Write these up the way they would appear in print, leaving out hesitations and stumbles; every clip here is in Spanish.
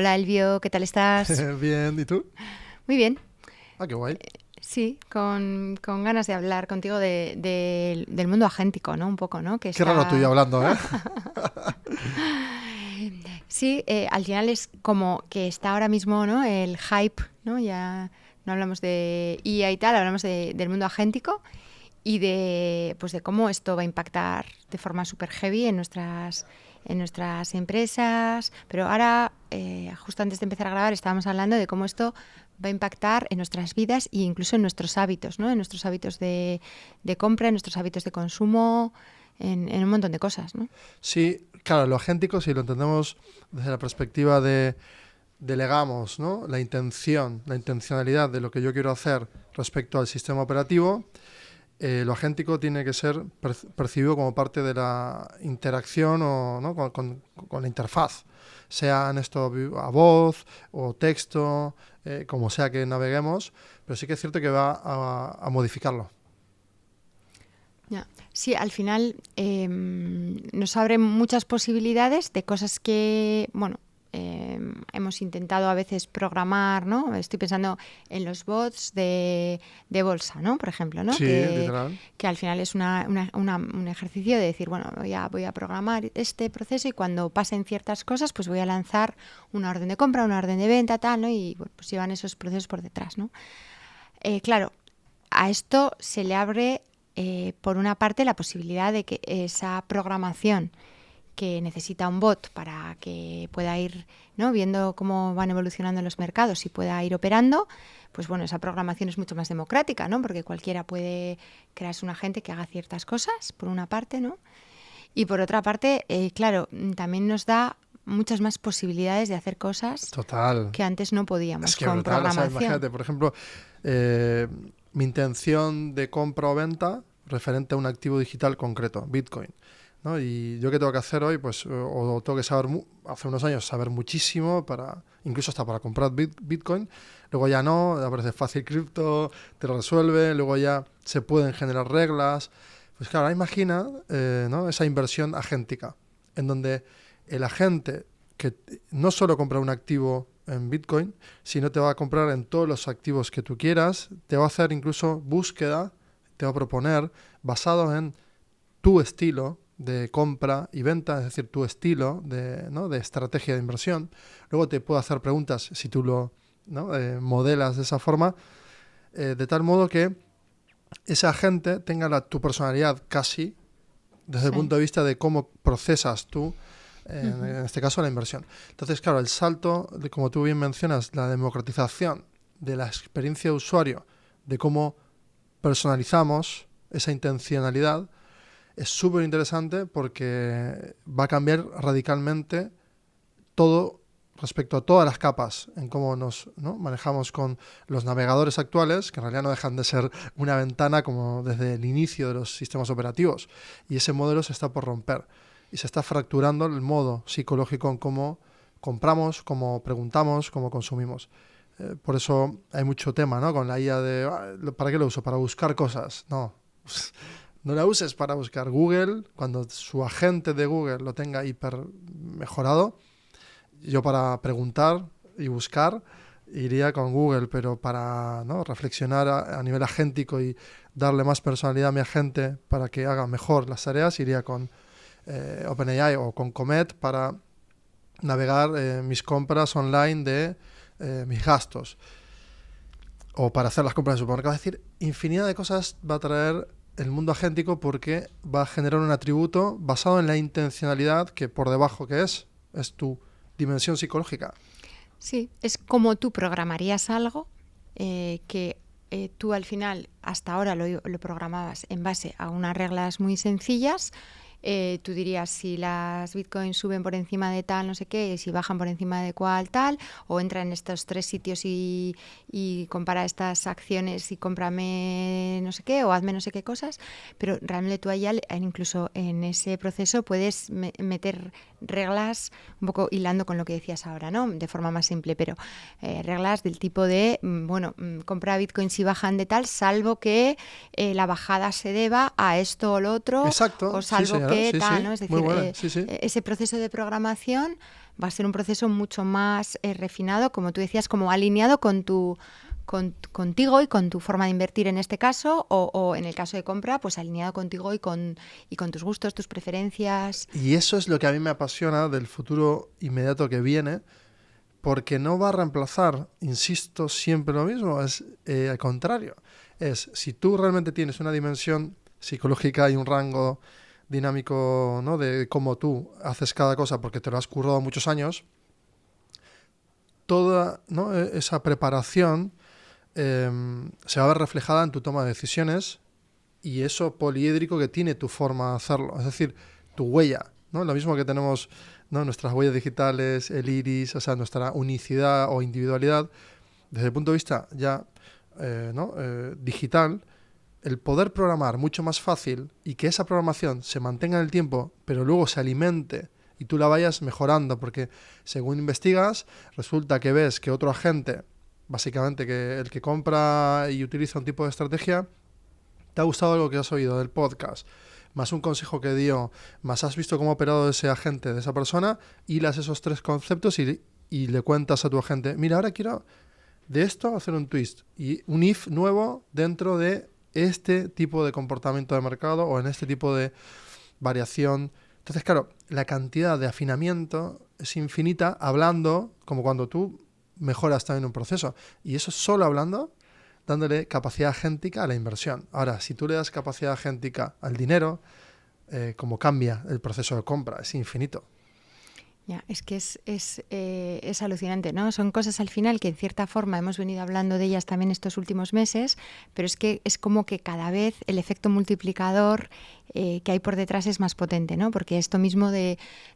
Hola Elvio, ¿qué tal estás? Bien, ¿y tú? Muy bien. Ah, qué guay. Sí, con ganas de hablar contigo del mundo agéntico, ¿no? Un poco, ¿no? Que Qué raro tú y yo está... hablando, ¿eh? Sí, al final es como que está ahora mismo, ¿no? El hype, ¿no? Ya no hablamos de IA y tal, hablamos del mundo agéntico y pues de cómo esto va a impactar de forma súper heavy en nuestras empresas. Pero ahora, justo antes de empezar a grabar, estábamos hablando de cómo esto va a impactar en nuestras vidas e incluso en nuestros hábitos, ¿no? En nuestros hábitos de compra, en nuestros hábitos de consumo, en un montón de cosas, ¿no? Sí, claro, lo agéntico, si lo entendemos desde la perspectiva de delegamos, ¿no? La intención, la intencionalidad de lo que yo quiero hacer respecto al sistema operativo, lo agéntico tiene que ser percibido como parte de la interacción o, ¿no? con la interfaz, sea en esto a voz o texto, como sea que naveguemos, pero sí que es cierto que va a modificarlo. Ya. Sí, al final nos abre muchas posibilidades de cosas que, bueno, hemos intentado a veces programar, ¿no? Estoy pensando en los bots de bolsa, ¿no? Por ejemplo, ¿no? Sí, literal. Que al final es un ejercicio de decir, bueno, voy a programar este proceso y cuando pasen ciertas cosas, pues voy a lanzar una orden de compra, una orden de venta, tal, ¿no? Y bueno, pues llevan esos procesos por detrás, ¿no? Claro, a esto se le abre, por una parte, la posibilidad de que esa programación que necesita un bot para que pueda ir, ¿no? Viendo cómo van evolucionando los mercados y pueda ir operando, pues bueno, esa programación es mucho más democrática, ¿no? Porque cualquiera puede crearse un agente que haga ciertas cosas, por una parte, ¿no? Y por otra parte, claro, también nos da muchas más posibilidades de hacer cosas Total. que antes no Es podíamos que con brutal. O sea, programación. imagínate, por ejemplo, mi intención de compra o venta referente a un activo digital concreto, Bitcoin, ¿no? Y yo qué tengo que hacer hoy, pues, o tengo que saber, hace unos años, saber muchísimo para, incluso hasta para comprar Bitcoin. Luego ya no, aparece Fácil Cripto, te lo resuelve, luego ya se pueden generar reglas. Pues claro, ahora imagina, ¿no? Esa inversión agéntica, en donde el agente que no solo compra un activo en Bitcoin, sino te va a comprar en todos los activos que tú quieras, te va a hacer incluso búsqueda, te va a proponer basado en tu estilo de compra y venta, es decir, tu estilo de, ¿no? de estrategia de inversión. Luego te puede hacer preguntas si tú lo, ¿no? Modelas de esa forma, de tal modo que ese agente tenga tu personalidad casi desde el Sí. punto de vista de cómo procesas tú, Uh-huh. en este caso, la inversión. Entonces, claro, el salto, como tú bien mencionas, la democratización de la experiencia de usuario, de cómo personalizamos esa intencionalidad, es súper interesante porque va a cambiar radicalmente todo respecto a todas las capas en cómo nos, ¿no? manejamos con los navegadores actuales, que en realidad no dejan de ser una ventana como desde el inicio de los sistemas operativos. Y ese modelo se está por romper y se está fracturando el modo psicológico en cómo compramos, cómo preguntamos, cómo consumimos. Por eso hay mucho tema, ¿no? Con la IA de ¿para qué lo uso? Para buscar cosas. No. No la uses para buscar. Google, cuando su agente de Google lo tenga hiper mejorado, yo para preguntar y buscar iría con Google, pero para, ¿no? reflexionar a nivel agéntico y darle más personalidad a mi agente para que haga mejor las tareas, iría con OpenAI o con Comet para navegar mis compras online de mis gastos, o para hacer las compras en el supermercado. Es decir, infinidad de cosas va a traer el mundo agéntico porque va a generar un atributo basado en la intencionalidad que por debajo que es tu dimensión psicológica. Sí, es como tú programarías algo que tú al final hasta ahora lo programabas en base a unas reglas muy sencillas. Tú dirías si las bitcoins suben por encima de tal, no sé qué, si bajan por encima de cual tal, o entra en estos 3 sitios y compara estas acciones y cómprame no sé qué, o hazme no sé qué cosas, pero realmente tú allá, incluso en ese proceso, puedes meter reglas, un poco hilando con lo que decías ahora, ¿no? De forma más simple, pero reglas del tipo de, bueno, compra bitcoins si bajan de tal, salvo que la bajada se deba a esto o lo otro, o Exacto, sí salvo señora, que sí, tal, sí, ¿no? Es muy decir, buena, sí, sí. ese proceso de programación va a ser un proceso mucho más refinado, como tú decías, como alineado con contigo y con tu forma de invertir en este caso, o en el caso de compra, pues alineado contigo y con tus gustos, tus preferencias. Y eso es lo que a mí me apasiona del futuro inmediato que viene, porque no va a reemplazar, insisto, siempre lo mismo, es al contrario. Es, si tú realmente tienes una dimensión psicológica y un rango dinámico, ¿no?, de cómo tú haces cada cosa porque te lo has currado muchos años, toda, ¿no?, esa preparación se va a ver reflejada en tu toma de decisiones y eso poliédrico que tiene tu forma de hacerlo, es decir, tu huella, ¿no? Lo mismo que tenemos, ¿no?, nuestras huellas digitales, el iris, o sea, nuestra unicidad o individualidad, desde el punto de vista ya digital, el poder programar mucho más fácil y que esa programación se mantenga en el tiempo, pero luego se alimente y tú la vayas mejorando, porque según investigas, resulta que ves que otro agente, básicamente que el que compra y utiliza un tipo de estrategia, te ha gustado algo que has oído del podcast, más un consejo que dio, más has visto cómo ha operado ese agente de esa persona, hilas esos 3 conceptos y le cuentas a tu agente, mira, ahora quiero de esto hacer un twist y un if nuevo dentro de este tipo de comportamiento de mercado o en este tipo de variación. Entonces, claro, la cantidad de afinamiento es infinita hablando, como cuando tú mejoras también un proceso. Y eso solo hablando, dándole capacidad agéntica a la inversión. Ahora, si tú le das capacidad agéntica al dinero, como cambia el proceso de compra, es infinito. Ya, es que es alucinante, ¿no? Son cosas al final que en cierta forma hemos venido hablando de ellas también estos últimos meses, pero es que es como que cada vez el efecto multiplicador que hay por detrás es más potente, ¿no? Porque esto mismo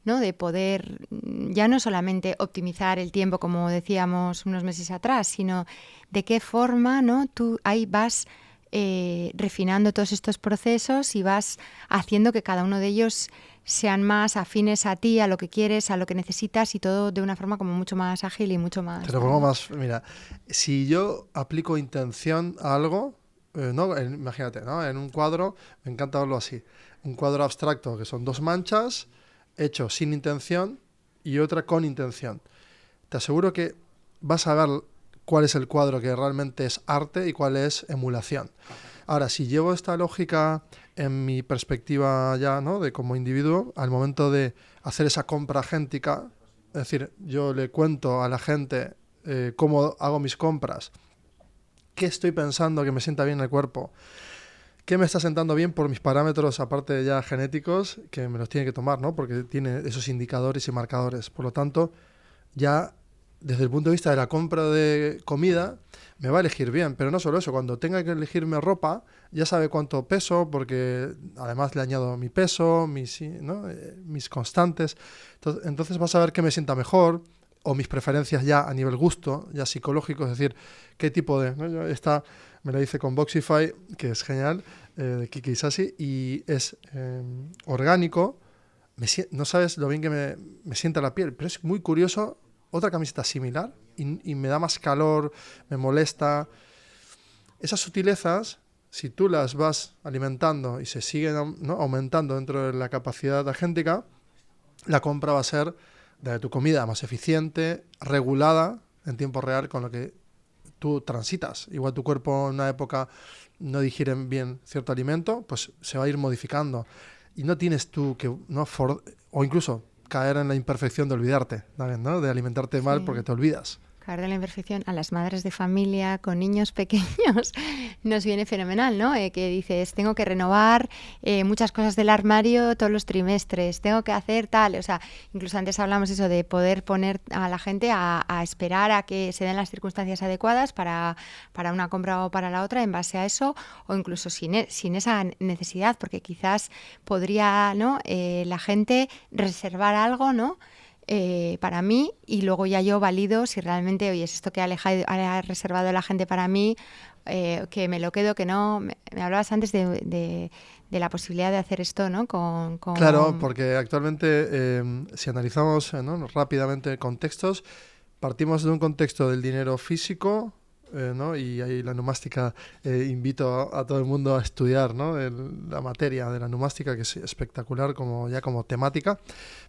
¿no?, de poder ya no solamente optimizar el tiempo, como decíamos unos meses atrás, sino de qué forma, ¿no?, tú ahí vas refinando todos estos procesos y vas haciendo que cada uno de ellos sean más afines a ti, a lo que quieres, a lo que necesitas y todo de una forma como mucho más ágil y mucho más... Te lo pongo más... Mira, si yo aplico intención a algo, imagínate, ¿no?, en un cuadro, me encanta verlo así, un cuadro abstracto que son 2 manchas, hecho sin intención y otra con intención. Te aseguro que vas a ver cuál es el cuadro que realmente es arte y cuál es emulación. Ahora, si llevo esta lógica en mi perspectiva ya, ¿no?, de como individuo, al momento de hacer esa compra agéntica, es decir, yo le cuento a la gente cómo hago mis compras, qué estoy pensando que me sienta bien el cuerpo, qué me está sentando bien por mis parámetros, aparte ya genéticos, que me los tiene que tomar, ¿no?, porque tiene esos indicadores y marcadores. Por lo tanto, ya desde el punto de vista de la compra de comida, me va a elegir bien, pero no solo eso, cuando tenga que elegirme ropa, ya sabe cuánto peso, porque además le añado mi peso, mis constantes, entonces vas a ver qué me sienta mejor, o mis preferencias ya a nivel gusto, ya psicológico, es decir, qué tipo de... ¿no? Esta me la hice con Boxify, que es genial, de Kiki Isasi, y es orgánico, no sabes lo bien que me sienta la piel, pero es muy curioso. Otra camiseta similar y me da más calor, me molesta. Esas sutilezas, si tú las vas alimentando y se siguen, ¿no?, aumentando dentro de la capacidad agéntica, la compra va a ser de tu comida más eficiente, regulada en tiempo real con lo que tú transitas. Igual tu cuerpo en una época no digiere bien cierto alimento, pues se va a ir modificando. Y no tienes tú que... o incluso... caer en la imperfección de olvidarte, ¿no?, de alimentarte mal porque te olvidas. Caer de la imperfección a las madres de familia con niños pequeños nos viene fenomenal, ¿no? Que dices, tengo que renovar muchas cosas del armario todos los trimestres, tengo que hacer tal, o sea, incluso antes hablamos eso de poder poner a la gente a esperar a que se den las circunstancias adecuadas para una compra o para la otra en base a eso, o incluso sin esa necesidad, porque quizás podría, ¿no?, la gente reservar algo, ¿no?, para mí, y luego ya yo valido si realmente, oye, es esto que ha reservado la gente para mí, que me lo quedo, que no. Me hablabas antes de la posibilidad de hacer esto, ¿no? Claro, porque actualmente, si analizamos, ¿no?, rápidamente contextos, partimos de un contexto del dinero físico, ¿no? Y ahí la numástica, invito a todo el mundo a estudiar, ¿no? La materia de la numástica, que es espectacular como temática.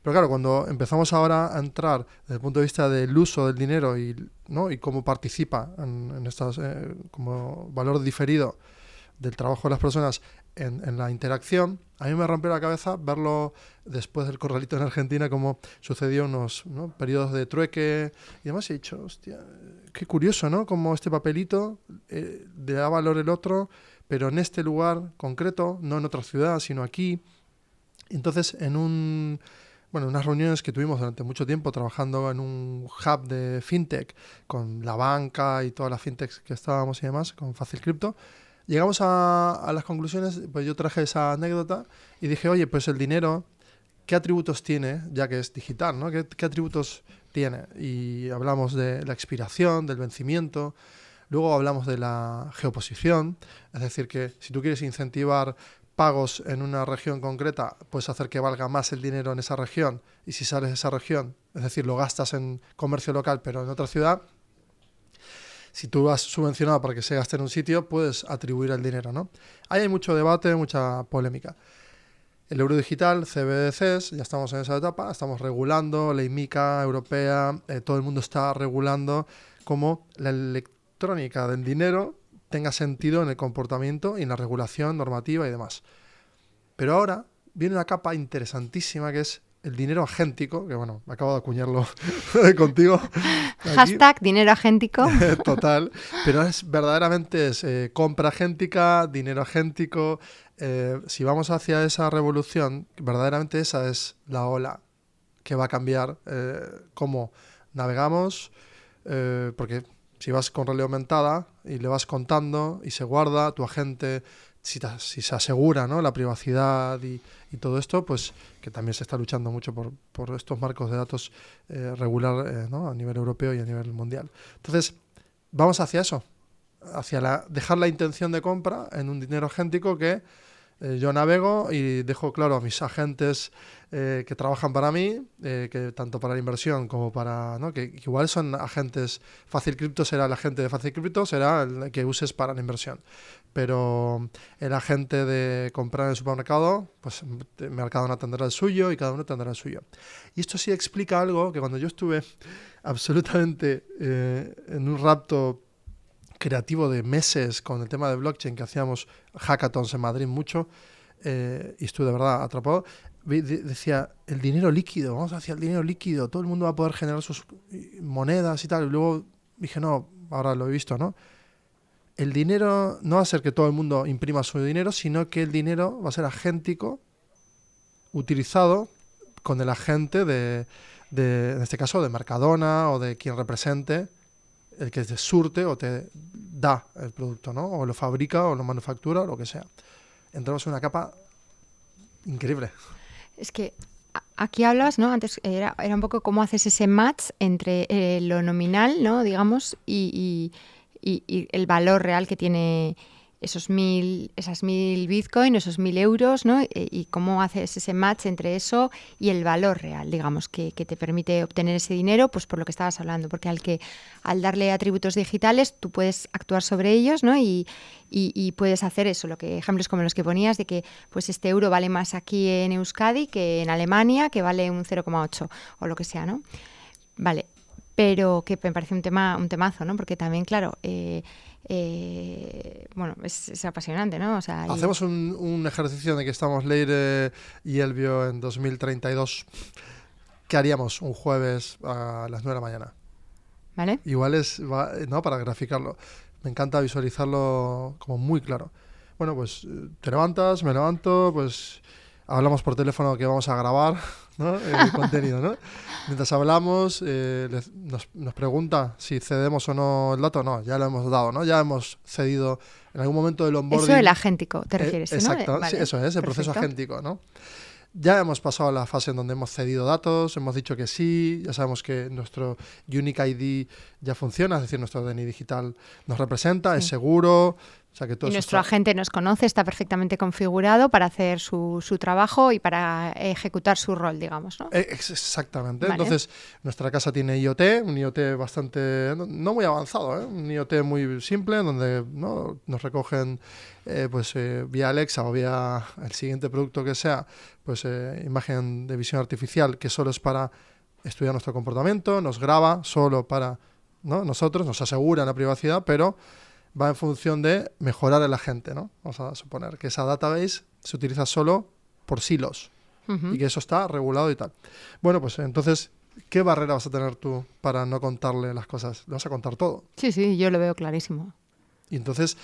Pero claro, cuando empezamos ahora a entrar desde el punto de vista del uso del dinero ¿no? Y cómo participa en estas, como valor diferido del trabajo de las personas en la interacción, a mí me rompió la cabeza verlo después del corralito en Argentina, como sucedió unos, ¿no? periodos de trueque y demás. He dicho, hostia, qué curioso, ¿no? Como este papelito le da valor el otro, pero en este lugar concreto, no en otra ciudad, sino aquí. Entonces, unas reuniones que tuvimos durante mucho tiempo trabajando en un hub de fintech con la banca y todas las fintechs que estábamos y demás, con Fácil Crypto, llegamos a las conclusiones. Pues yo traje esa anécdota y dije, oye, pues el dinero, ¿qué atributos tiene, ya que es digital, ¿no? ¿Qué atributos tiene? Y hablamos de la expiración, del vencimiento, luego hablamos de la geoposición, es decir, que si tú quieres incentivar pagos en una región concreta, puedes hacer que valga más el dinero en esa región, y si sales de esa región, es decir, lo gastas en comercio local pero en otra ciudad, si tú has subvencionado para que se gaste en un sitio, puedes atribuir el dinero, ¿no? Ahí hay mucho debate, mucha polémica. El euro digital, CBDCs, ya estamos en esa etapa, estamos regulando, ley MiCA europea, todo el mundo está regulando cómo la electrónica del dinero tenga sentido en el comportamiento y en la regulación normativa y demás. Pero ahora viene una capa interesantísima que es el dinero agéntico, que bueno, me acabo de acuñarlo contigo. Hashtag dinero agéntico. Total, pero verdaderamente es compra agéntica, dinero agéntico. Si vamos hacia esa revolución, verdaderamente esa es la ola que va a cambiar cómo navegamos, porque si vas con realidad aumentada y le vas contando y se guarda, tu agente, si se asegura, ¿no? La privacidad y todo esto, pues que también se está luchando mucho por estos marcos de datos regular, ¿no? A nivel europeo y a nivel mundial. Entonces, vamos hacia eso, hacia dejar la intención de compra en un dinero agéntico que yo navego y dejo claro a mis agentes que trabajan para mí, que tanto para la inversión como para, ¿no? que igual son agentes. Fácil Crypto será el agente de Fácil Crypto, será el que uses para la inversión. Pero el agente de comprar en el supermercado, pues el Mercadona tendrá el suyo y cada uno tendrá el suyo. Y esto sí explica algo que cuando yo estuve absolutamente en un rapto creativo de meses con el tema de blockchain, que hacíamos hackathons en Madrid mucho, y estuve de verdad atrapado, decía, el dinero líquido, vamos hacia el dinero líquido, todo el mundo va a poder generar sus monedas y tal. Y luego dije, no, ahora lo he visto, ¿no? El dinero no va a ser que todo el mundo imprima su dinero, sino que el dinero va a ser agéntico, utilizado con el agente en este caso, de Mercadona o de quien represente, el que te surte o te da el producto, ¿no? O lo fabrica o lo manufactura o lo que sea. Entramos en una capa increíble. Es que aquí hablas, ¿no? Antes era un poco cómo haces ese match entre lo nominal, ¿no? Digamos, y el valor real que tiene esas 1000 Bitcoin, esos 1000 euros, ¿no? Y cómo haces ese match entre eso y el valor real, digamos, que te permite obtener ese dinero, pues por lo que estabas hablando, porque al darle atributos digitales tú puedes actuar sobre ellos, ¿no? Y puedes hacer eso, ejemplos como los que ponías de que pues este euro vale más aquí en Euskadi que en Alemania, que vale un 0,8 o lo que sea, ¿no? Vale, pero que me parece un temazo, ¿no? Porque también, claro, bueno, es apasionante, ¿no? O sea, hacemos un ejercicio en el que estamos Leire y Elvio en 2032. ¿Qué haríamos un jueves a las 9 de la mañana? ¿Vale? Igual ¿no? Para graficarlo. Me encanta visualizarlo como muy claro. Bueno, pues te levantas, me levanto, pues hablamos por teléfono que vamos a grabar, ¿no? El contenido, ¿no? Mientras hablamos, nos pregunta si cedemos o no el dato. No, ya lo hemos dado, ¿no? Ya hemos cedido en algún momento del onboarding. Eso, el agéntico, te refieres, ¿no? Exacto, vale, sí, eso es, el proceso agéntico, ¿no? Ya hemos pasado a la fase en donde hemos cedido datos, hemos dicho que sí, ya sabemos que nuestro Unique ID ya funciona, es decir, nuestro DNI digital nos representa, sí. Es seguro, O sea, que todo y eso nuestro está... agente nos conoce, está perfectamente configurado para hacer su trabajo y para ejecutar su rol, digamos, ¿no? Exactamente. Vale. Entonces, nuestra casa tiene IoT, un IoT bastante, no muy avanzado, ¿eh? Un IoT muy simple, donde, ¿no?, nos recogen vía Alexa o vía el siguiente producto que sea, pues imagen de visión artificial que solo es para estudiar nuestro comportamiento, nos graba solo para, ¿no?, nosotros, nos asegura la privacidad, pero va en función de mejorar el agente, ¿no? Vamos a suponer que esa database se utiliza solo por silos y que eso está regulado y tal. Bueno, pues entonces, ¿qué barrera vas a tener tú para no contarle las cosas? Le vas a contar todo. Sí, yo lo veo clarísimo. Y entonces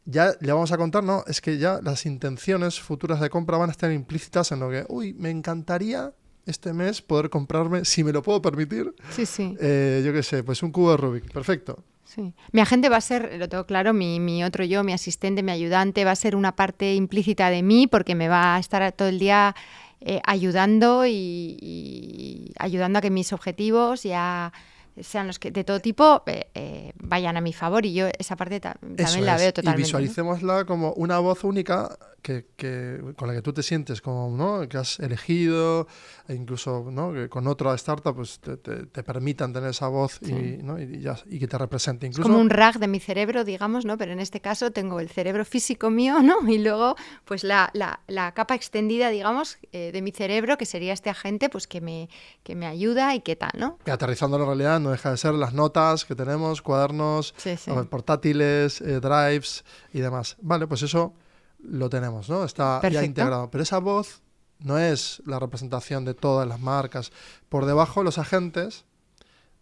ya le vamos a contar, ¿no? Es que ya las intenciones futuras de compra van a estar implícitas en lo que, me encantaría este mes poder comprarme, si me lo puedo permitir, Sí. Yo qué sé, pues un cubo de Rubik. Perfecto. Sí. Mi agente va a ser, lo tengo claro, mi otro yo, mi asistente, mi ayudante, va a ser una parte implícita de mí porque me va a estar todo el día ayudando y ayudando a que mis objetivos ya sean los que de todo tipo vayan a mi favor, y yo esa parte también la veo totalmente. Y visualicémosla, ¿no?, como una voz única con la que tú te sientes como, ¿no?, que has elegido, e incluso, ¿no?, que con otra startup pues te permitan tener esa voz, sí, ¿no?, y que te represente. Incluso, es como un RAG de mi cerebro, digamos, ¿no? Pero en este caso tengo el cerebro físico mío, ¿no?, y luego pues la capa extendida, digamos, de mi cerebro, que sería este agente, pues que me ayuda y qué tal, ¿no? Que aterrizando la realidad no deja de ser las notas que tenemos, cuadernos, sí. portátiles, drives y demás. Vale, pues eso lo tenemos, ¿no? Está Perfecto. ya integrado. Pero esa voz no es la representación de todas las marcas. Por debajo los agentes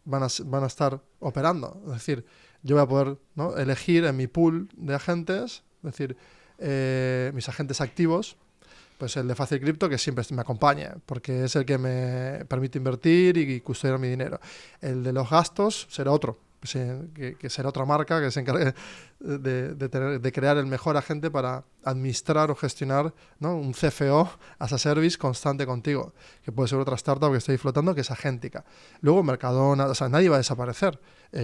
van a estar operando. Es decir, yo voy a poder, ¿no?, elegir en mi pool de agentes, es decir, mis agentes activos, pues el de Fácil Cripto, que siempre me acompañe, porque es el que me permite invertir y custodiar mi dinero. El de los gastos será otro, que será otra marca que se encargue de crear el mejor agente para administrar o gestionar, ¿no?, un CFO as a service constante contigo, que puede ser otra startup que esté ahí flotando, que es agéntica. Luego Mercadona, o sea, nadie va a desaparecer.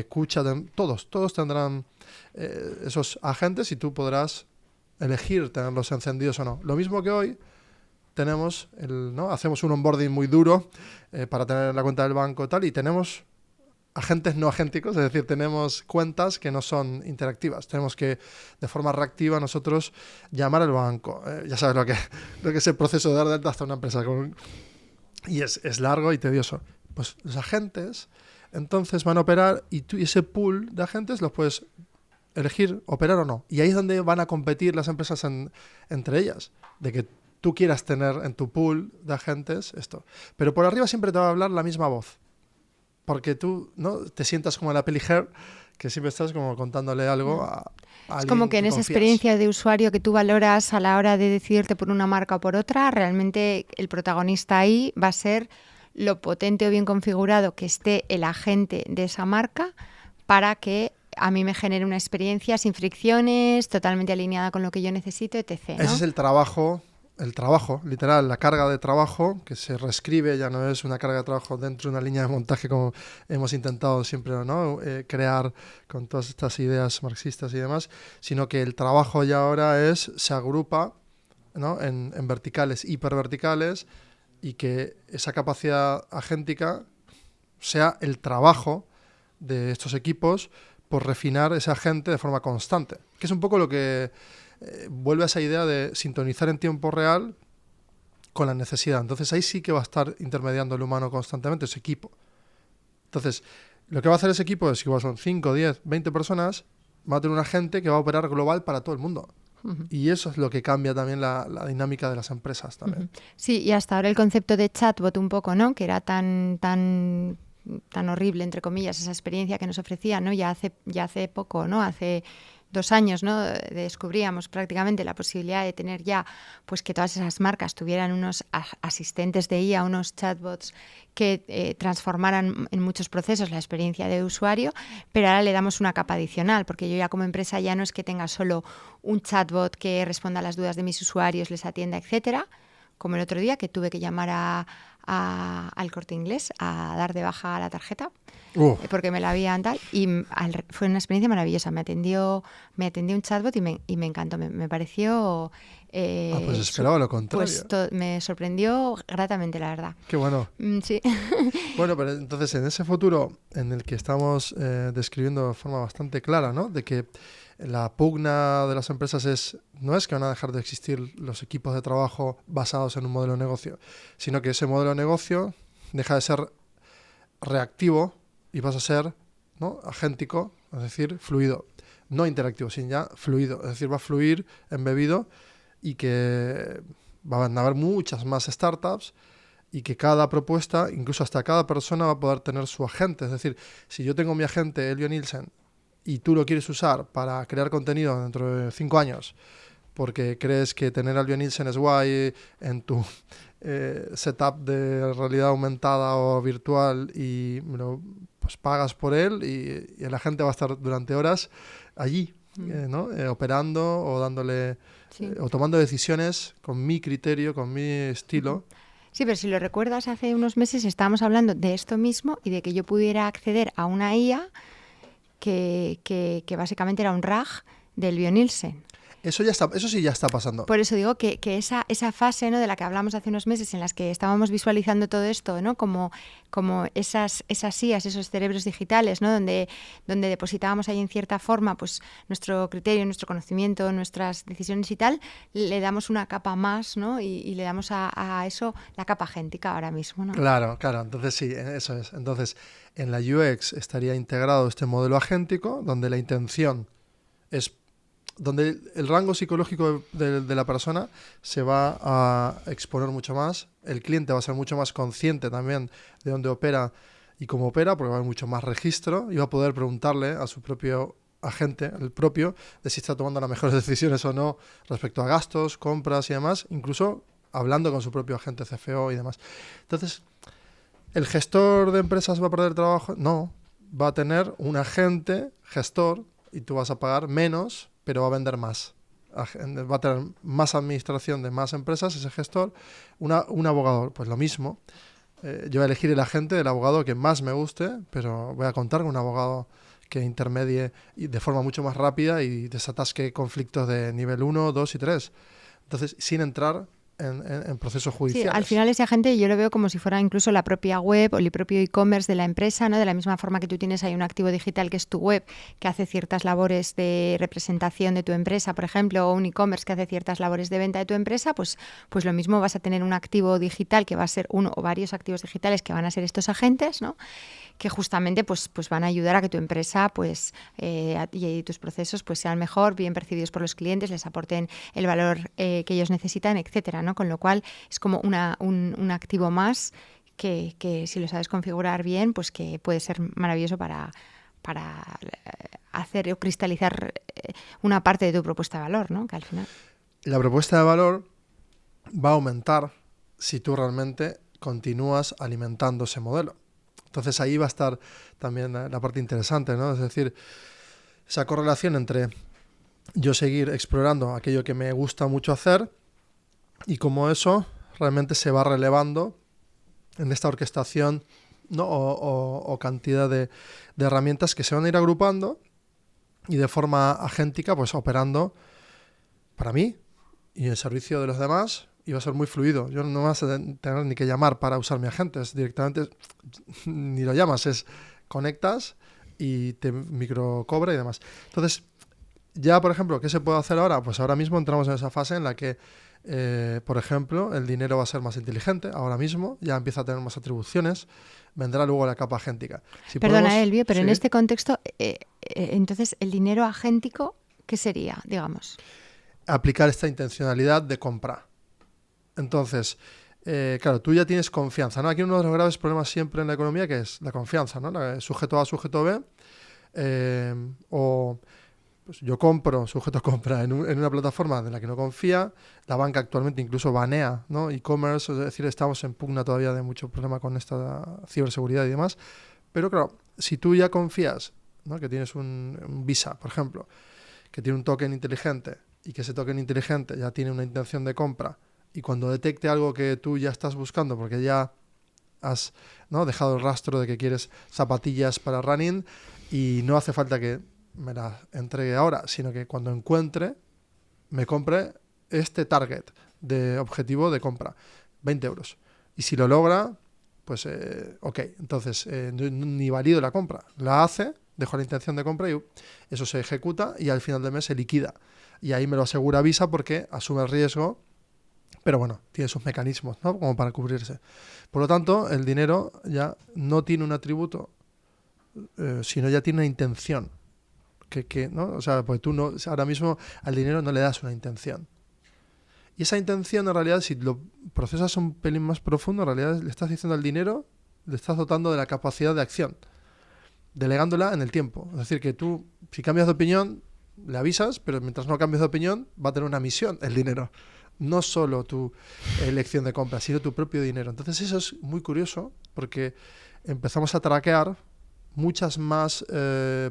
Kucha, todos tendrán esos agentes y tú podrás elegir tenerlos encendidos o no. Lo mismo que hoy tenemos, ¿no?, hacemos un onboarding muy duro para tener la cuenta del banco y tal, y tenemos agentes no agénticos, es decir, tenemos cuentas que no son interactivas. Tenemos que, de forma reactiva, nosotros llamar al banco. Ya sabes lo que es el proceso de dar de alta hasta una empresa. Y es largo y tedioso. Pues los agentes entonces van a operar y ese pool de agentes los puedes elegir operar o no. Y ahí es donde van a competir las empresas entre ellas, de que tú quieras tener en tu pool de agentes esto. Pero por arriba siempre te va a hablar la misma voz, porque tú, ¿no?, te sientas como en la peli Her, que siempre estás como contándole algo a alguien. Es como que en esa experiencia de usuario que tú valoras a la hora de decidirte por una marca o por otra, realmente el protagonista ahí va a ser lo potente o bien configurado que esté el agente de esa marca para que a mí me genere una experiencia sin fricciones, totalmente alineada con lo que yo necesito, etc., ¿no? Ese es el trabajo, literal, la carga de trabajo, que se reescribe, ya no es una carga de trabajo dentro de una línea de montaje como hemos intentado siempre, ¿no?, crear con todas estas ideas marxistas y demás, sino que el trabajo ya ahora se agrupa, ¿no?, en verticales, hiperverticales, y que esa capacidad agéntica sea el trabajo de estos equipos por refinar ese agente de forma constante, que es un poco lo que vuelve a esa idea de sintonizar en tiempo real con la necesidad. Entonces ahí sí que va a estar intermediando el humano constantemente, ese equipo. Entonces, lo que va a hacer ese equipo es que igual son 5, 10, 20 personas, va a tener un agente que va a operar global para todo el mundo. Uh-huh. Y eso es lo que cambia también la dinámica de las empresas también. Uh-huh. Sí, y hasta ahora el concepto de chatbot un poco, ¿no?, que era tan horrible, entre comillas, esa experiencia que nos ofrecía, ¿no? Ya hace poco, ¿no?, hace 2 años, ¿no?, descubríamos prácticamente la posibilidad de tener ya, pues que todas esas marcas tuvieran unos asistentes de IA, unos chatbots que transformaran en muchos procesos la experiencia de usuario, pero ahora le damos una capa adicional, porque yo ya como empresa ya no es que tenga solo un chatbot que responda a las dudas de mis usuarios, les atienda, etcétera, como el otro día que tuve que llamar a al Corte Inglés a dar de baja la tarjeta. Uf. Porque me la habían tal y fue una experiencia maravillosa. Me atendió un chatbot y me encantó. Me pareció... Pues esperaba lo contrario. Pues me sorprendió gratamente, la verdad. Qué bueno. Sí. Bueno, pero entonces en ese futuro en el que estamos describiendo de forma bastante clara, ¿no? De que la pugna de las empresas no es que van a dejar de existir los equipos de trabajo basados en un modelo de negocio, sino que ese modelo de negocio deja de ser reactivo y vas a ser, ¿no?, agéntico, es decir, fluido. No interactivo, sino ya fluido. Es decir, va a fluir embebido y que van a haber muchas más startups y que cada propuesta, incluso hasta cada persona, va a poder tener su agente. Es decir, si yo tengo mi agente, Elvio Nielsen, y tú lo quieres usar para crear contenido dentro de 5 años, porque crees que tener a Elvio Nielsen es guay en tu setup de realidad aumentada o virtual y pues pagas por él y la gente va a estar durante horas allí, ¿no? Operando o dándole o tomando decisiones con mi criterio, con mi estilo. Sí, pero si lo recuerdas, hace unos meses estábamos hablando de esto mismo y de que yo pudiera acceder a una IA que básicamente era un RAG del Elvio Nielsen. Eso sí ya está pasando. Por eso digo que esa fase, ¿no?, de la que hablamos hace unos meses, en las que estábamos visualizando todo esto, ¿no?, como esas IAs, esos cerebros digitales, ¿no?, donde depositábamos ahí en cierta forma pues nuestro criterio, nuestro conocimiento, nuestras decisiones y tal, le damos una capa más, ¿no?, y le damos a eso la capa agéntica ahora mismo, ¿no? Claro, entonces sí, eso es. Entonces, en la UX estaría integrado este modelo agéntico, donde la intención es donde el rango psicológico de la persona se va a exponer mucho más, el cliente va a ser mucho más consciente también de dónde opera y cómo opera, porque va a haber mucho más registro y va a poder preguntarle a su propio agente, el propio, de si está tomando las mejores decisiones o no respecto a gastos, compras y demás, incluso hablando con su propio agente CFO y demás. Entonces, ¿el gestor de empresas va a perder trabajo? No, va a tener un agente gestor y tú vas a pagar menos, pero va a vender más. Va a tener más administración de más empresas, ese gestor. Un abogado, pues lo mismo. Yo voy a elegir el agente del abogado que más me guste, pero voy a contar con un abogado que intermedie de forma mucho más rápida y desatasque conflictos de nivel 1, 2 y 3. Entonces, sin entrar en procesos judiciales. Sí, al final ese agente yo lo veo como si fuera incluso la propia web o el propio e-commerce de la empresa, ¿no? De la misma forma que tú tienes ahí un activo digital que es tu web, que hace ciertas labores de representación de tu empresa, por ejemplo, o un e-commerce que hace ciertas labores de venta de tu empresa, pues lo mismo vas a tener un activo digital que va a ser uno o varios activos digitales que van a ser estos agentes, ¿no?, que justamente pues van a ayudar a que tu empresa y tus procesos pues sean mejor, bien percibidos por los clientes, les aporten el valor que ellos necesitan, etcétera, ¿no? Con lo cual es como un activo más que si lo sabes configurar bien, pues que puede ser maravilloso para hacer o cristalizar una parte de tu propuesta de valor, ¿no? Que al final... La propuesta de valor va a aumentar si tú realmente continúas alimentando ese modelo. Entonces ahí va a estar también la parte interesante, ¿no? Es decir, esa correlación entre yo seguir explorando aquello que me gusta mucho hacer y cómo eso realmente se va relevando en esta orquestación, ¿no?, o cantidad de herramientas que se van a ir agrupando y de forma agéntica pues operando para mí y en servicio de los demás. Y va a ser muy fluido. Yo no vas a tener ni que llamar para usar mi agente. Es directamente, ni lo llamas, es conectas y te microcobra y demás. Entonces, ya, por ejemplo, ¿qué se puede hacer ahora? Pues ahora mismo entramos en esa fase en la que, por ejemplo, el dinero va a ser más inteligente. Ahora mismo ya empieza a tener más atribuciones. Vendrá luego la capa agéntica. Perdona, Elvio, pero sí, en este contexto, entonces, ¿el dinero agéntico qué sería, digamos? Aplicar esta intencionalidad de compra. Entonces, claro, tú ya tienes confianza, ¿no? Aquí uno de los graves problemas siempre en la economía que es la confianza, ¿no? Sujeto A, sujeto B, o pues yo compro, sujeto compra en una plataforma de la que no confía, la banca actualmente incluso banea, ¿no?, e-commerce, es decir, estamos en pugna todavía de mucho problema con esta ciberseguridad y demás, pero claro, si tú ya confías, ¿no?, que tienes un Visa, por ejemplo, que tiene un token inteligente y que ese token inteligente ya tiene una intención de compra, y cuando detecte algo que tú ya estás buscando, porque ya has, ¿no?, dejado el rastro de que quieres zapatillas para running y no hace falta que me las entregue ahora, sino que cuando encuentre, me compre este target de objetivo de compra, 20 euros. Y si lo logra, pues ok, entonces ni valido la compra. La hace, dejo la intención de compra y eso se ejecuta y al final del mes se liquida. Y ahí me lo asegura Visa porque asume el riesgo, pero bueno, tiene sus mecanismos, ¿no?, como para cubrirse. Por lo tanto, el dinero ya no tiene un atributo, sino ya tiene una intención. ¿No? O sea, pues tú no, ahora mismo al dinero no le das una intención. Y esa intención, en realidad, si lo procesas un pelín más profundo, en realidad le estás diciendo al dinero, le estás dotando de la capacidad de acción, delegándola en el tiempo. Es decir, que tú, si cambias de opinión, le avisas, pero mientras no cambies de opinión, va a tener una misión el dinero. No solo tu elección de compra, sino tu propio dinero. Entonces eso es muy curioso, porque empezamos a traquear muchas más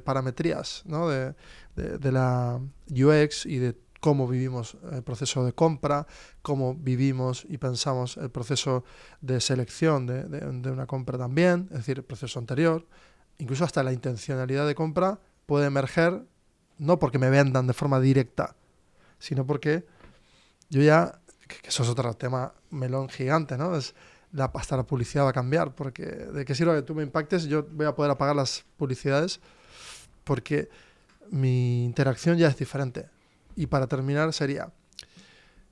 parametrías, ¿no?, de la UX y de cómo vivimos el proceso de compra, cómo vivimos y pensamos el proceso de selección de una compra también, es decir, el proceso anterior. Incluso hasta la intencionalidad de compra puede emerger no porque me vendan de forma directa, sino porque yo ya, que eso es otro tema melón gigante, ¿no? Hasta la publicidad va a cambiar, porque de qué sirve que tú me impactes, yo voy a poder apagar las publicidades porque mi interacción ya es diferente. Y para terminar sería,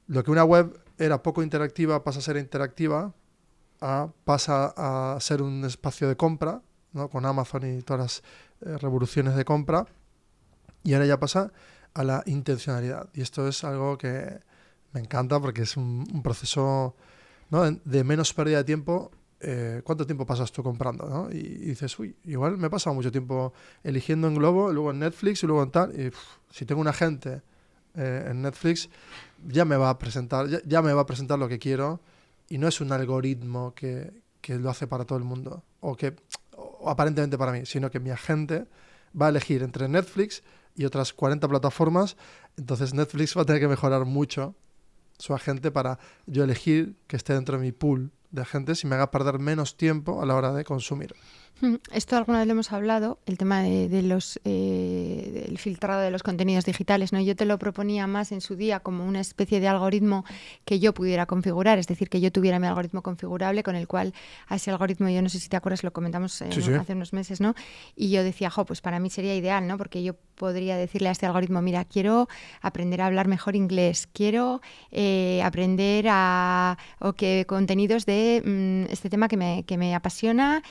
lo que una web era poco interactiva pasa a ser interactiva, pasa a ser un espacio de compra, ¿no?, con Amazon y todas las revoluciones de compra, y ahora ya pasa a la intencionalidad. Y esto es algo que me encanta porque es un proceso, ¿no?, de menos pérdida de tiempo. ¿Cuánto tiempo pasas tú comprando, ¿no? Y dices, uy, igual me he pasado mucho tiempo eligiendo en Globo, luego en Netflix y luego en tal. Y si tengo un agente en Netflix, ya me va a presentar lo que quiero, y no es un algoritmo que lo hace para todo el mundo o aparentemente para mí, sino que mi agente va a elegir entre Netflix y otras 40 plataformas. Entonces Netflix va a tener que mejorar mucho su agente para yo elegir que esté dentro de mi pool de agentes y me haga perder menos tiempo a la hora de consumir. Esto alguna vez lo hemos hablado, el tema del filtrado de los contenidos digitales, ¿no? Yo te lo proponía más en su día como una especie de algoritmo que yo pudiera configurar, es decir, que yo tuviera mi algoritmo configurable con el cual a ese algoritmo, yo no sé si te acuerdas, lo comentamos Sí. hace unos meses, ¿no? Y yo decía, pues para mí sería ideal, ¿no? Porque yo podría decirle a este algoritmo, mira, quiero aprender a hablar mejor inglés, quiero aprender contenidos de este tema que me apasiona,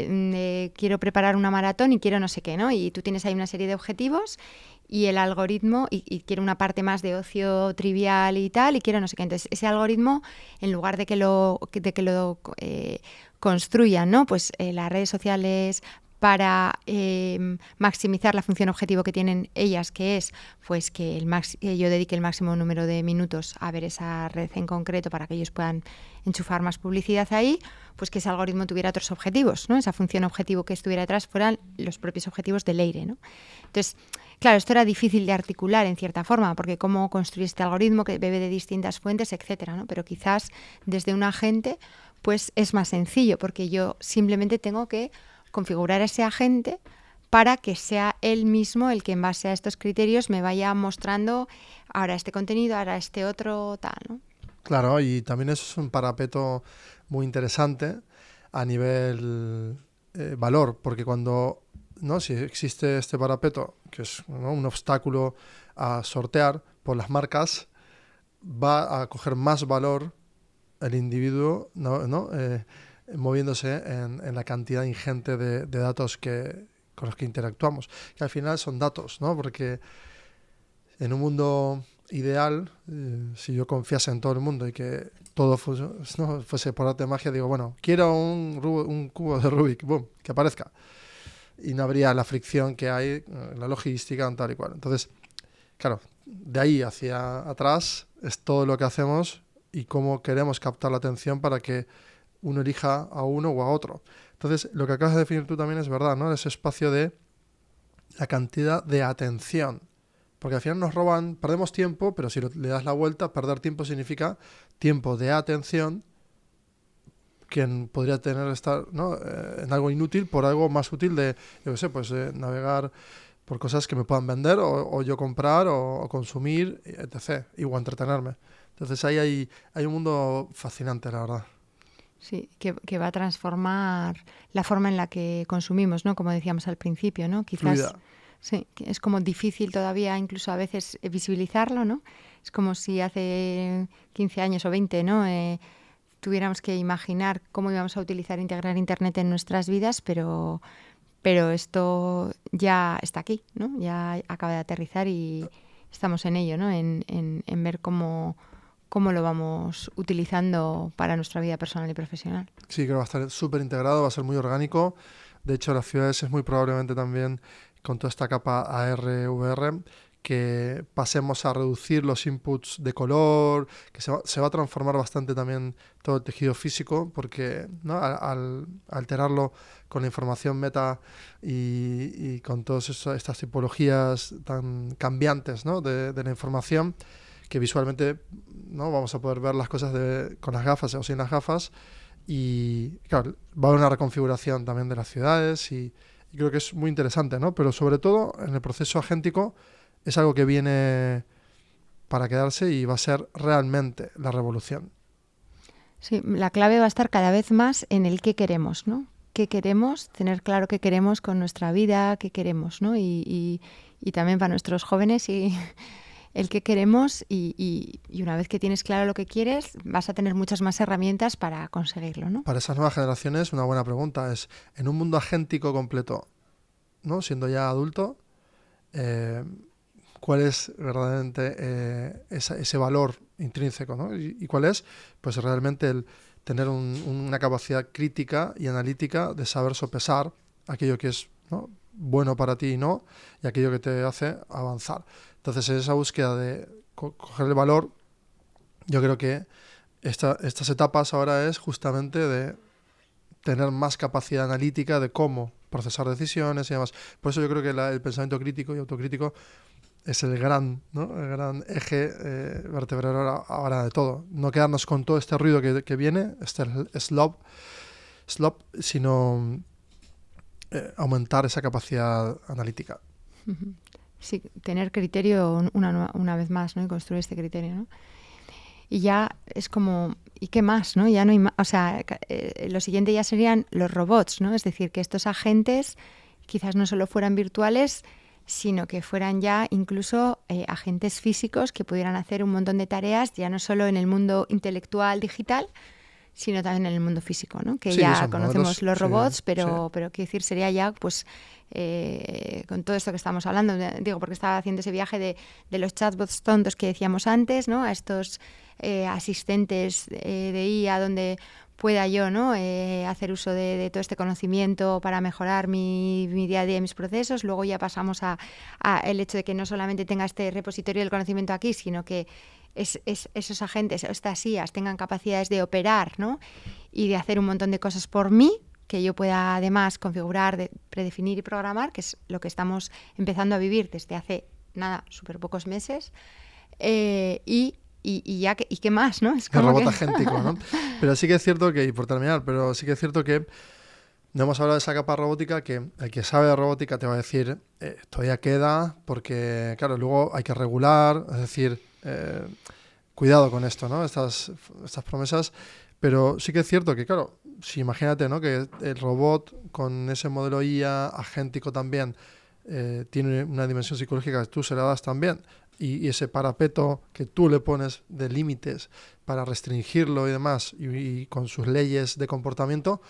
quiero preparar una maratón y quiero no sé qué, ¿no? Y tú tienes ahí una serie de objetivos y el algoritmo, y quiero una parte más de ocio trivial y tal, y quiero no sé qué. Entonces, ese algoritmo, en lugar de que lo construyan, ¿no?, pues las redes sociales para maximizar la función objetivo que tienen ellas, que es pues que yo dedique el máximo número de minutos a ver esa red en concreto para que ellos puedan enchufar más publicidad ahí, pues que ese algoritmo tuviera otros objetivos, ¿no? Esa función objetivo que estuviera detrás fueran los propios objetivos del Leire, ¿no? Entonces, claro, esto era difícil de articular en cierta forma, porque cómo construir este algoritmo que bebe de distintas fuentes, etcétera, ¿no? Pero quizás desde un agente pues es más sencillo, porque yo simplemente tengo que configurar a ese agente para que sea él mismo el que en base a estos criterios me vaya mostrando ahora este contenido, ahora este otro, tal, ¿no? Claro, y también eso es un parapeto muy interesante a nivel valor, porque cuando, ¿no?, si existe este parapeto, que es, ¿no?, un obstáculo a sortear por las marcas, va a coger más valor el individuo, ¿no? Moviéndose en la cantidad ingente de datos con los que interactuamos, que al final son datos, ¿no? Porque en un mundo ideal, si yo confiase en todo el mundo y que todo fuese por arte de magia, digo, bueno, quiero un cubo de Rubik, boom, que aparezca. Y no habría la fricción que hay, la logística, tal y cual. Entonces, claro, de ahí hacia atrás es todo lo que hacemos y cómo queremos captar la atención para que uno elija a uno o a otro. Entonces, lo que acabas de definir tú también es verdad, ¿no? Ese espacio de la cantidad de atención. Porque al final perdemos tiempo, pero si le das la vuelta, perder tiempo significa tiempo de atención quien podría estar, ¿no? En algo inútil por algo más útil de, yo qué sé, pues navegar por cosas que me puedan vender o yo comprar o consumir, etc. O entretenerme. Entonces ahí hay un mundo fascinante, la verdad. Sí, que va a transformar la forma en la que consumimos, ¿no? Como decíamos al principio, ¿no? Quizás Fluida. sí, que es como difícil todavía incluso a veces visibilizarlo, ¿no? Es como si hace 15 años o 20, ¿no? Tuviéramos que imaginar cómo íbamos a utilizar, integrar Internet en nuestras vidas, pero esto ya está aquí, ¿no? Ya acaba de aterrizar y estamos en ello, ¿no? En ver cómo lo vamos utilizando para nuestra vida personal y profesional. Sí, creo que va a estar súper integrado, va a ser muy orgánico. De hecho, las ciudades es muy probablemente también con toda esta capa AR/VR que pasemos a reducir los inputs de color, que se va a transformar bastante también todo el tejido físico, porque ¿no? al alterarlo con la información meta y con todas estas tipologías tan cambiantes, ¿no? de la información, que visualmente no vamos a poder ver las cosas con las gafas o sin las gafas, y claro, va a haber una reconfiguración también de las ciudades y creo que es muy interesante, ¿no? Pero sobre todo en el proceso agéntico es algo que viene para quedarse y va a ser realmente la revolución. Sí, la clave va a estar cada vez más en el qué queremos, ¿no? Qué queremos, tener claro qué queremos con nuestra vida, qué queremos, ¿no? Y también para nuestros jóvenes y el qué queremos y una vez que tienes claro lo que quieres, vas a tener muchas más herramientas para conseguirlo, ¿no? Para esas nuevas generaciones, una buena pregunta es, en un mundo agéntico completo, ¿no? Siendo ya adulto, ¿cuál es verdaderamente ese valor intrínseco, ¿no? ¿Y cuál es? Pues realmente el tener una capacidad crítica y analítica de saber sopesar aquello que es, ¿no? bueno para ti y no, y aquello que te hace avanzar. Entonces, en esa búsqueda de coger el valor, yo creo que estas etapas ahora es justamente de tener más capacidad analítica de cómo procesar decisiones y demás. Por eso yo creo que el pensamiento crítico y autocrítico es el gran, ¿no? El gran eje vertebrador ahora de todo. No quedarnos con todo este ruido que viene, este slop, sino aumentar esa capacidad analítica. Sí, tener criterio una vez más, ¿no? Y construir este criterio, ¿no? Y ya es como, ¿y qué más, no? Ya no hay más, o sea, lo siguiente ya serían los robots, ¿no? Es decir, que estos agentes quizás no solo fueran virtuales, sino que fueran ya incluso agentes físicos que pudieran hacer un montón de tareas, ya no solo en el mundo intelectual digital, sino también en el mundo físico, ¿no? Que sí, ya conocemos los robots, sí, pero quiero decir, sería ya, pues, con todo esto que estamos hablando, digo, porque estaba haciendo ese viaje de los chatbots tontos que decíamos antes, ¿no? A estos asistentes de IA donde pueda yo, ¿no? Hacer uso de todo este conocimiento para mejorar mi día a día y mis procesos. Luego ya pasamos a el hecho de que no solamente tenga este repositorio del conocimiento aquí, sino que esos agentes, estas IAs, tengan capacidades de operar, ¿no? Y de hacer un montón de cosas por mí, que yo pueda además configurar, predefinir y programar, que es lo que estamos empezando a vivir desde hace, nada, súper pocos meses. Y qué más, ¿no? Es como el robot agéntico, ¿no? Pero sí que es cierto que, y por terminar, pero sí que es cierto que no hemos hablado de esa capa robótica, que el que sabe de robótica te va a decir todavía queda, porque claro, luego hay que regular, es decir, cuidado con esto, ¿no? Estas promesas, pero sí que es cierto que, claro, si imagínate, ¿no? Que el robot con ese modelo IA agéntico también tiene una dimensión psicológica que tú se la das también, y ese parapeto que tú le pones de límites para restringirlo y demás, y con sus leyes de comportamiento,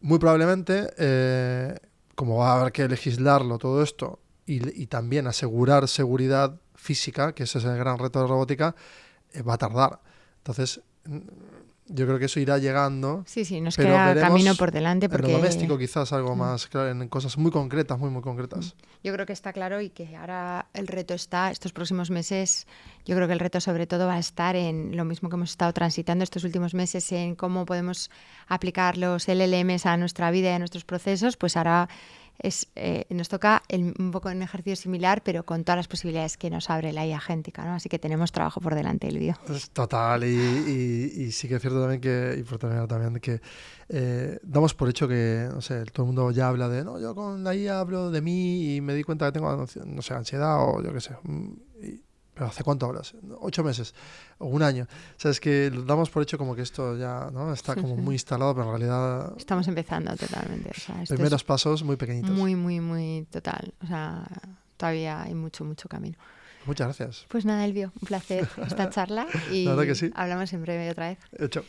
muy probablemente, como va a haber que legislarlo todo esto y también asegurar seguridad física, que ese es el gran reto de robótica, va a tardar. Entonces, yo creo que eso irá llegando. Sí, nos queda camino por delante. Porque en lo doméstico quizás algo más, claro, en cosas muy concretas, muy concretas. Yo creo que está claro y que ahora el reto está, estos próximos meses, yo creo que el reto sobre todo va a estar en lo mismo que hemos estado transitando estos últimos meses, en cómo podemos aplicar los LLMs a nuestra vida y a nuestros procesos, pues ahora nos toca un poco un ejercicio similar, pero con todas las posibilidades que nos abre la IA agéntica, ¿no? Así que tenemos trabajo por delante, Elvio. Total, y sí que es cierto también que, y por terminar también, que damos por hecho que, no sé, todo el mundo ya habla de, no, yo con la IA hablo de mí y me di cuenta que tengo, no sé, ansiedad o yo qué sé. ¿Pero hace cuánto hablas? 8 meses o un año. O sea, es que lo damos por hecho como que esto ya, ¿no?, está como muy instalado, pero en realidad... Estamos empezando totalmente. O sea, primeros pasos muy pequeñitos. Muy, muy, muy total. O sea, todavía hay mucho, mucho camino. Muchas gracias. Pues nada, Elvio, un placer esta charla y la verdad que sí. Hablamos en breve otra vez. Chao.